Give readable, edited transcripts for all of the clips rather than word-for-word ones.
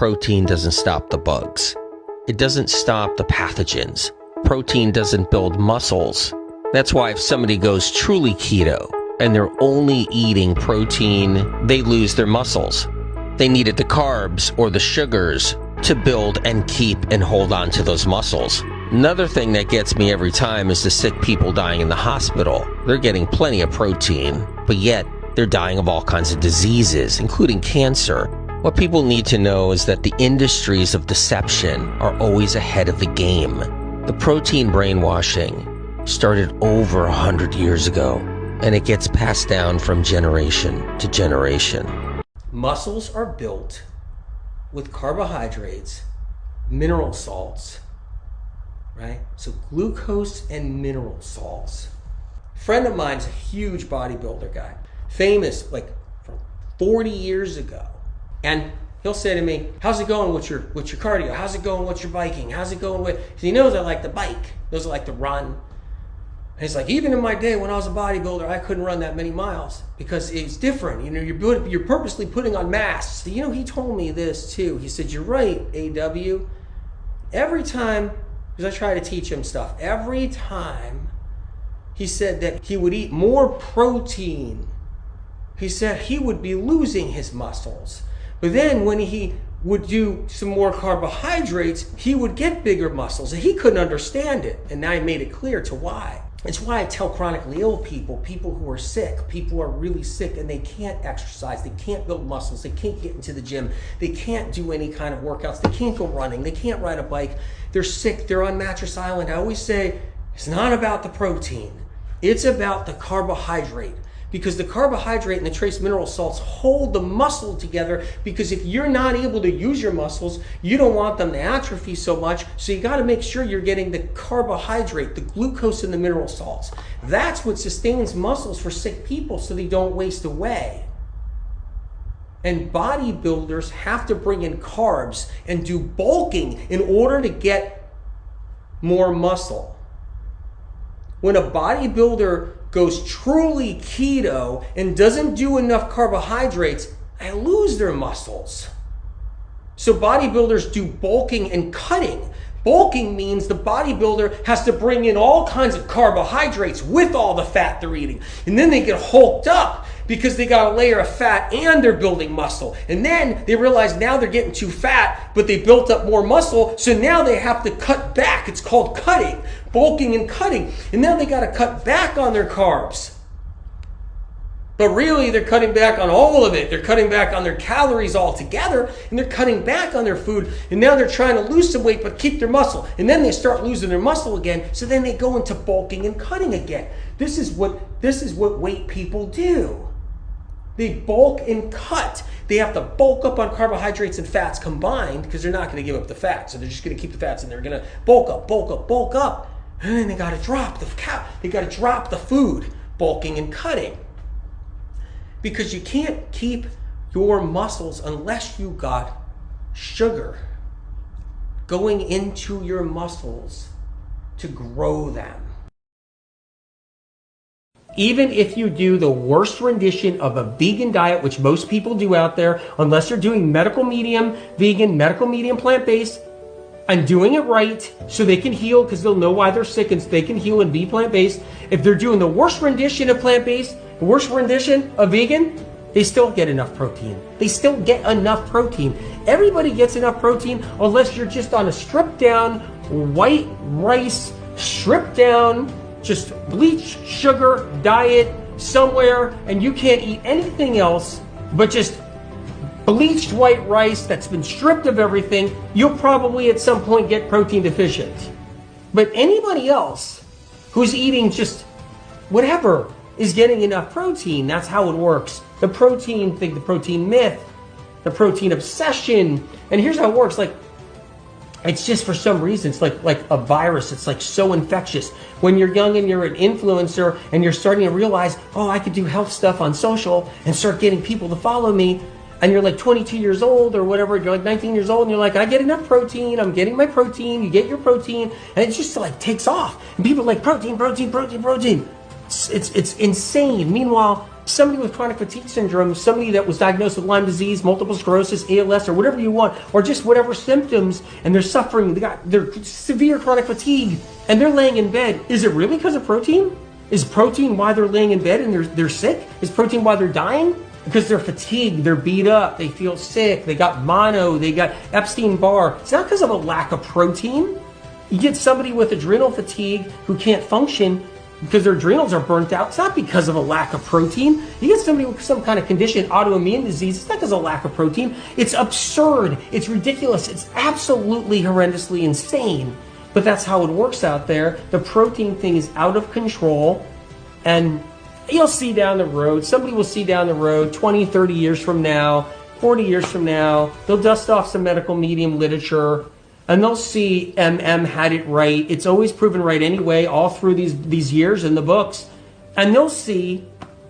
protein doesn't stop the bugs. It doesn't stop the pathogens. Protein doesn't build muscles. That's why if somebody goes truly keto and they're only eating protein, they lose their muscles. They needed the carbs or the sugars to build and keep and hold on to those muscles. Another thing that gets me every time is the sick people dying in the hospital. They're getting plenty of protein, but yet they're dying of all kinds of diseases, including cancer. What people need to know is that the industries of deception are always ahead of the game. The protein brainwashing started over 100 years ago, and it gets passed down from generation to generation. Muscles are built with carbohydrates, mineral salts, right? So glucose and mineral salts. A friend of mine's a huge bodybuilder guy, famous like from 40 years ago. And he'll say to me, how's it going with your cardio? How's it going with your biking? How's it going with, because he knows I like to bike, knows I like to run. And he's like, even in my day when I was a bodybuilder, I couldn't run that many miles because it's different. You know, you're purposely putting on mass. You know, he told me this too. He said, you're right, AW. Every time, because I try to teach him stuff, every time he said that he would eat more protein, he said he would be losing his muscles. But then when he would do some more carbohydrates, he would get bigger muscles. And he couldn't understand it. And now I made it clear to why. It's why I tell chronically ill people, people who are sick, people who are really sick and they can't exercise, they can't build muscles, they can't get into the gym, they can't do any kind of workouts, they can't go running, they can't ride a bike, they're sick, they're on Mattress Island. I always say, it's not about the protein, it's about the carbohydrate. Because the carbohydrate and the trace mineral salts hold the muscle together, because if you're not able to use your muscles, you don't want them to atrophy so much, so you got to make sure you're getting the carbohydrate, the glucose and the mineral salts. That's what sustains muscles for sick people so they don't waste away. And bodybuilders have to bring in carbs and do bulking in order to get more muscle. When a bodybuilder goes truly keto and doesn't do enough carbohydrates, they lose their muscles. So bodybuilders do bulking and cutting. Bulking means the bodybuilder has to bring in all kinds of carbohydrates with all the fat they're eating. And then they get hulked up because they got a layer of fat and they're building muscle. And then they realize now they're getting too fat, but they built up more muscle, so now they have to cut back. It's called cutting, bulking and cutting. And now they got to cut back on their carbs. But really, they're cutting back on all of it. They're cutting back on their calories altogether, and they're cutting back on their food. And now they're trying to lose some weight, but keep their muscle. And then they start losing their muscle again, so then they go into bulking and cutting again. This is what weight people do. They bulk and cut. They have to bulk up on carbohydrates and fats combined because they're not going to give up the fat. So they're just going to keep the fats and they're going to bulk up, bulk up, bulk up. And then they got to drop the food, bulking and cutting. Because you can't keep your muscles unless you got sugar going into your muscles to grow them. Even if you do the worst rendition of a vegan diet, which most people do out there, unless they're doing medical medium vegan, medical medium plant-based, and doing it right so they can heal because they'll know why they're sick and they can heal and be plant-based. If they're doing the worst rendition of plant-based, the worst rendition of vegan, they still get enough protein. They still get enough protein. Everybody gets enough protein unless you're just on a stripped down white rice, stripped down, just bleach sugar diet somewhere, and you can't eat anything else but just bleached white rice that's been stripped of everything, you'll probably at some point get protein deficient. But anybody else who's eating just whatever is getting enough protein. That's how it works. The protein thing, the protein myth, the protein obsession. And here's how it works. Like, it's just for some reason, it's like a virus. It's like so infectious. When you're young and you're an influencer and you're starting to realize, oh, I could do health stuff on social and start getting people to follow me. And you're like 22 years old or whatever, you're like 19 years old and you're like, I get enough protein, I'm getting my protein, you get your protein, and it just like takes off. And people are like, protein, protein, protein, protein. It's insane. Meanwhile, somebody with chronic fatigue syndrome, somebody that was diagnosed with Lyme disease, multiple sclerosis, ALS, or whatever you want, or just whatever symptoms, and they're suffering, they're severe chronic fatigue, and they're laying in bed. Is it really because of protein? Is protein why they're laying in bed and they're sick? Is protein why they're dying? Because they're fatigued, they're beat up, they feel sick, they got mono, they got Epstein-Barr. It's not because of a lack of protein. You get somebody with adrenal fatigue who can't function because their adrenals are burnt out. It's not because of a lack of protein. You get somebody with some kind of condition, autoimmune disease, it's not because of a lack of protein. It's absurd, it's ridiculous, it's absolutely horrendously insane. But that's how it works out there. The protein thing is out of control, and you'll see down the road, somebody will see down the road 20, 30 years from now, 40 years from now, they'll dust off some medical medium literature, and they'll see MM had it right. It's always proven right anyway, all through these years in the books. And they'll see,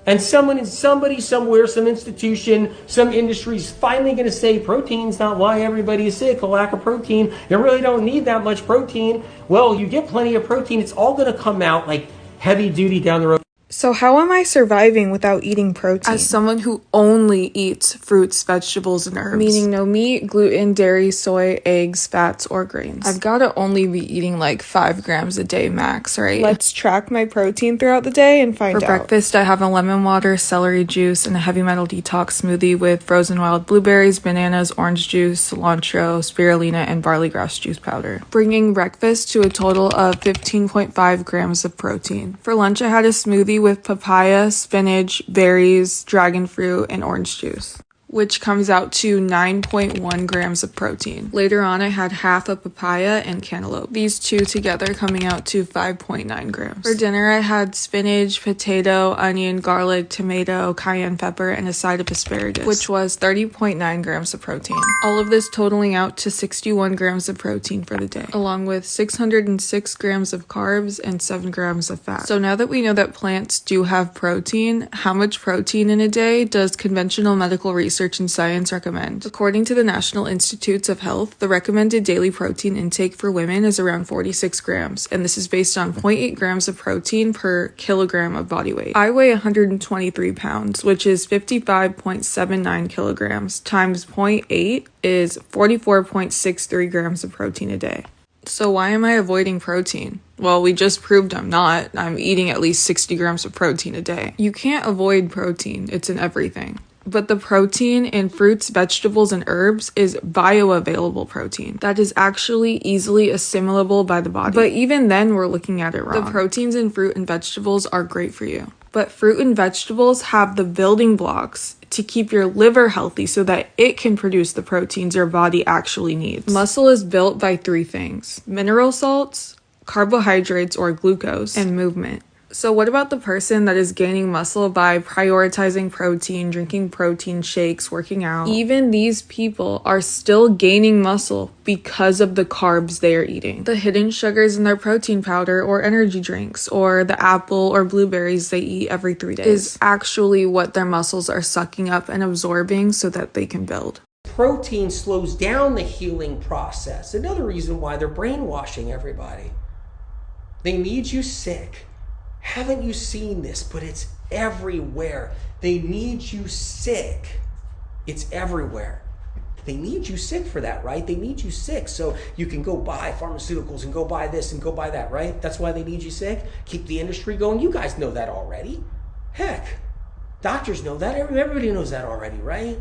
and somebody somewhere, some institution, some industry is finally going to say protein's not why everybody is sick, a lack of protein. You really don't need that much protein. Well, you get plenty of protein. It's all going to come out like heavy duty down the road. So how am I surviving without eating protein? As someone who only eats fruits, vegetables, and herbs. Meaning no meat, gluten, dairy, soy, eggs, fats, or grains. I've gotta only be eating like 5 grams a day max, right? Let's track my protein throughout the day and find out. For breakfast, I have a lemon water, celery juice, and a heavy metal detox smoothie with frozen wild blueberries, bananas, orange juice, cilantro, spirulina, and barley grass juice powder. Bringing breakfast to a total of 15.5 grams of protein. For lunch, I had a smoothie with papaya, spinach, berries, dragon fruit, and orange juice, which comes out to 9.1 grams of protein. Later on, I had half a papaya and cantaloupe. These two together coming out to 5.9 grams. For dinner, I had spinach, potato, onion, garlic, tomato, cayenne pepper, and a side of asparagus, which was 30.9 grams of protein. All of this totaling out to 61 grams of protein for the day, along with 606 grams of carbs and 7 grams of fat. So now that we know that plants do have protein, how much protein in a day does conventional medical research and science recommend? According to the National Institutes of Health, the recommended daily protein intake for women is around 46 grams, and this is based on 0.8 grams of protein per kilogram of body weight. I weigh 123 pounds, which is 55.79 kilograms, times 0.8 is 44.63 grams of protein a day. So why am I avoiding protein? Well, we just proved I'm not. I'm eating at least 60 grams of protein a day. You can't avoid protein. It's in everything. But the protein in fruits, vegetables, and herbs is bioavailable protein that is actually easily assimilable by the body. But even then, we're looking at it wrong. The proteins in fruit and vegetables are great for you. But fruit and vegetables have the building blocks to keep your liver healthy so that it can produce the proteins your body actually needs. Muscle is built by 3 things: mineral salts, carbohydrates or glucose, and movement. So what about the person that is gaining muscle by prioritizing protein, drinking protein shakes, working out? Even these people are still gaining muscle because of the carbs they are eating. The hidden sugars in their protein powder or energy drinks, or the apple or blueberries they eat every 3 days, is actually what their muscles are sucking up and absorbing so that they can build. Protein slows down the healing process. Another reason why they're brainwashing everybody. They need you sick. Haven't you seen this? But it's everywhere. They need you sick. It's everywhere. They need you sick for that, right? They need you sick so you can go buy pharmaceuticals and go buy this and go buy that, right? That's why they need you sick. Keep the industry going. You guys know that already. Heck, doctors know that. Everybody knows that already, right?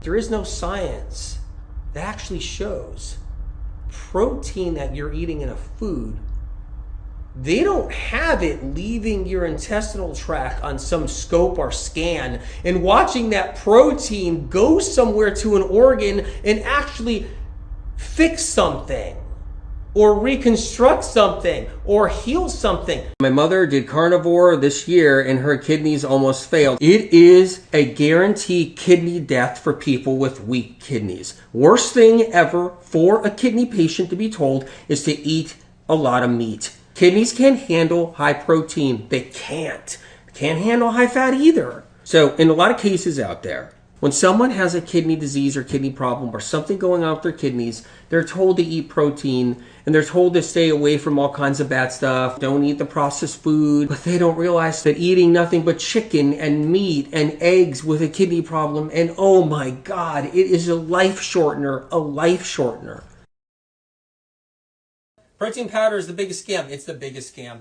There is no science that actually shows protein that you're eating in a food. They don't have it leaving your intestinal tract on some scope or scan and watching that protein go somewhere to an organ and actually fix something or reconstruct something or heal something. My mother did carnivore this year and her kidneys almost failed. It is a guaranteed kidney death for people with weak kidneys. Worst thing ever for a kidney patient to be told is to eat a lot of meat. Kidneys can't handle high protein. They can't handle high fat either. So in a lot of cases out there, When someone has a kidney disease or kidney problem or something going on with their kidneys, they're told to eat protein and they're told to stay away from all kinds of bad stuff. Don't eat the processed food. But they don't realize that eating nothing but chicken and meat and eggs with a kidney problem, and oh my God, it is a life shortener, a life shortener. Protein powder is the biggest scam. It's the biggest scam.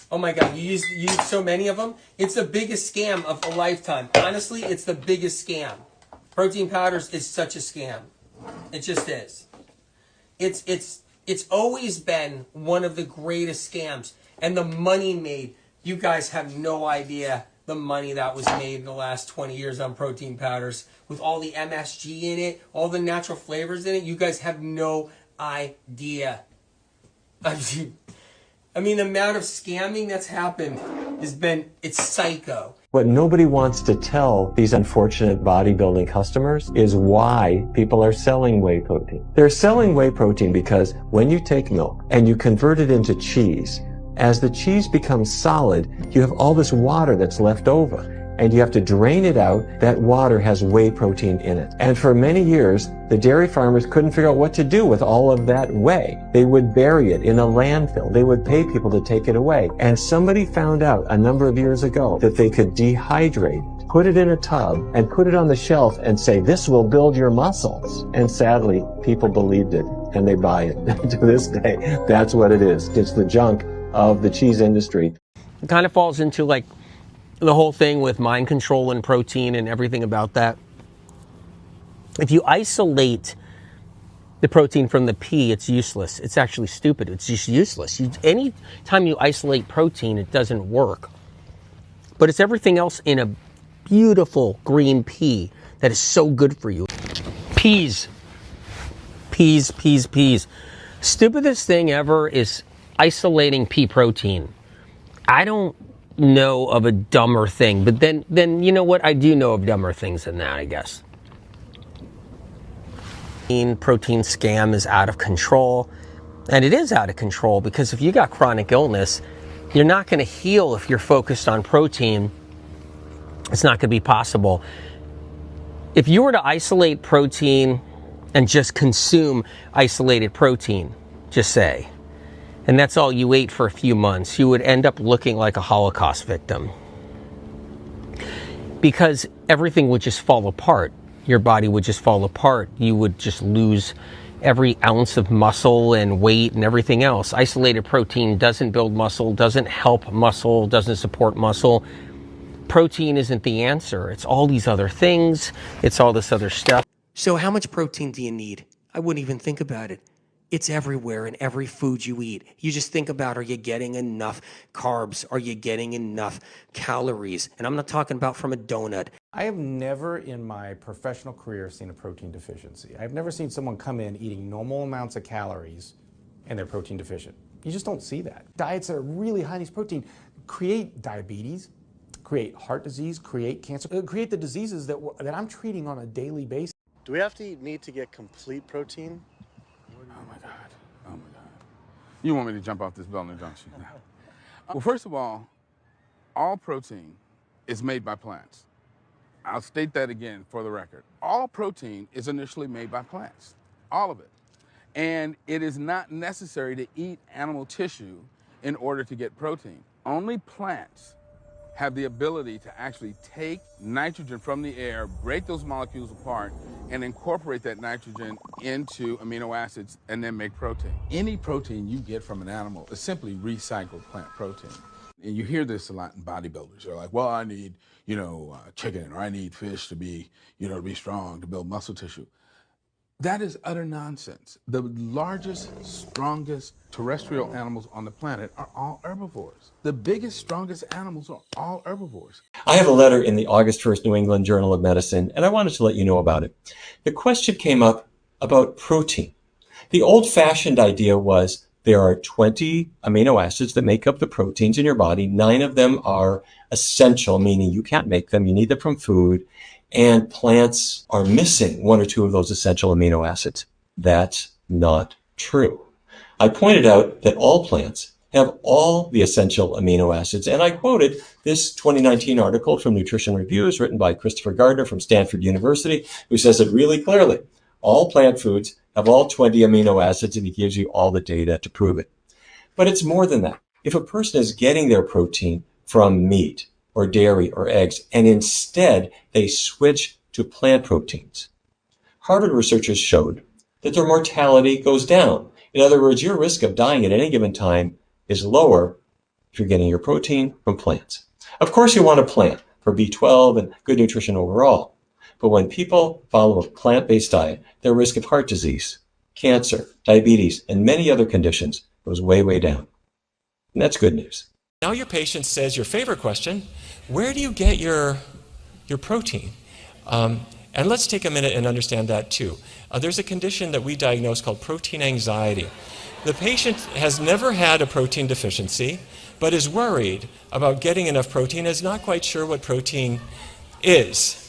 Oh my God, you use so many of them. It's the biggest scam of a lifetime. Honestly, it's the biggest scam. Protein powders is such a scam. It just is. It's always been one of the greatest scams. And the money made, you guys have no idea the money that was made in the last 20 years on protein powders. With all the MSG in it, all the natural flavors in it, you guys have no idea. I mean, the amount of scamming that's happened it's psycho. What nobody wants to tell these unfortunate bodybuilding customers is why people are selling whey protein. They're selling whey protein because when you take milk and you convert it into cheese, as the cheese becomes solid, you have all this water that's left over. And you have to drain it out. That water has whey protein in it. And for many years, the dairy farmers couldn't figure out what to do with all of that whey. They would bury it in a landfill. They would pay people to take it away. And somebody found out a number of years ago that they could dehydrate it, put it in a tub, and put it on the shelf and say, this will build your muscles. And sadly, people believed it, and they buy it. To this day, that's what it is. It's the junk of the cheese industry. It kind of falls into like the whole thing with mind control and protein and everything about that. If you isolate the protein from the pea, it's useless. It's actually stupid. It's just useless. Any time you isolate protein, it doesn't work. But it's everything else in a beautiful green pea that is so good for you. Peas. Peas, peas, peas. Stupidest thing ever is isolating pea protein. I don't know of a dumber thing, but then you know what? I do know of dumber things than that, I guess. Protein scam is out of control, and it is out of control because if you got chronic illness, you're not going to heal if you're focused on protein. It's not going to be possible. If you were to isolate protein and just consume isolated protein, just say, and that's all you ate for a few months, you would end up looking like a Holocaust victim. Because everything would just fall apart. Your body would just fall apart. You would just lose every ounce of muscle and weight and everything else. Isolated protein doesn't build muscle, doesn't help muscle, doesn't support muscle. Protein isn't the answer. It's all these other things. It's all this other stuff. So how much protein do you need? I wouldn't even think about it. It's everywhere in every food you eat. You just think about, are you getting enough carbs? Are you getting enough calories? And I'm not talking about from a donut. I have never in my professional career seen a protein deficiency. I've never seen someone come in eating normal amounts of calories and they're protein deficient. You just don't see that. Diets that are really high in these protein create diabetes, create heart disease, create cancer, create the diseases that I'm treating on a daily basis. Do we have to eat meat to get complete protein? Oh my God. Oh my God. You want me to jump off this building, don't you? Well, first of all protein is made by plants. I'll state that again for the record. All protein is initially made by plants. All of it. And it is not necessary to eat animal tissue in order to get protein. Only plants have the ability to actually take nitrogen from the air, break those molecules apart, and incorporate that nitrogen into amino acids and then make protein. Any protein you get from an animal is simply recycled plant protein. And you hear this a lot in bodybuilders. They're like, well, I need, chicken, or I need fish to be, to be strong, to build muscle tissue. That is utter nonsense. The largest, strongest terrestrial animals on the planet are all herbivores. The biggest, strongest animals are all herbivores. I have a letter in the August 1st New England Journal of Medicine, and I wanted to let you know about it. The question came up about protein. The old-fashioned idea was there are 20 amino acids that make up the proteins in your body. 9 of them are essential, meaning you can't make them. You need them from food. And plants are missing 1 or 2 of those essential amino acids. That's not true. I pointed out that all plants have all the essential amino acids. And I quoted this 2019 article from Nutrition Reviews written by Christopher Gardner from Stanford University, who says it really clearly. All plant foods have all 20 amino acids, and he gives you all the data to prove it. But it's more than that. If a person is getting their protein from meat or dairy or eggs, and instead they switch to plant proteins, Harvard researchers showed that their mortality goes down. In other words, your risk of dying at any given time is lower if you're getting your protein from plants. Of course, you want a plant for B12 and good nutrition overall. But when people follow a plant-based diet, their risk of heart disease, cancer, diabetes, and many other conditions goes way, way down. And that's good news. Now your patient says your favorite question, where do you get your protein? And let's take a minute and understand that too. There's a condition that we diagnose called protein anxiety. The patient has never had a protein deficiency, but is worried about getting enough protein, is not quite sure what protein is.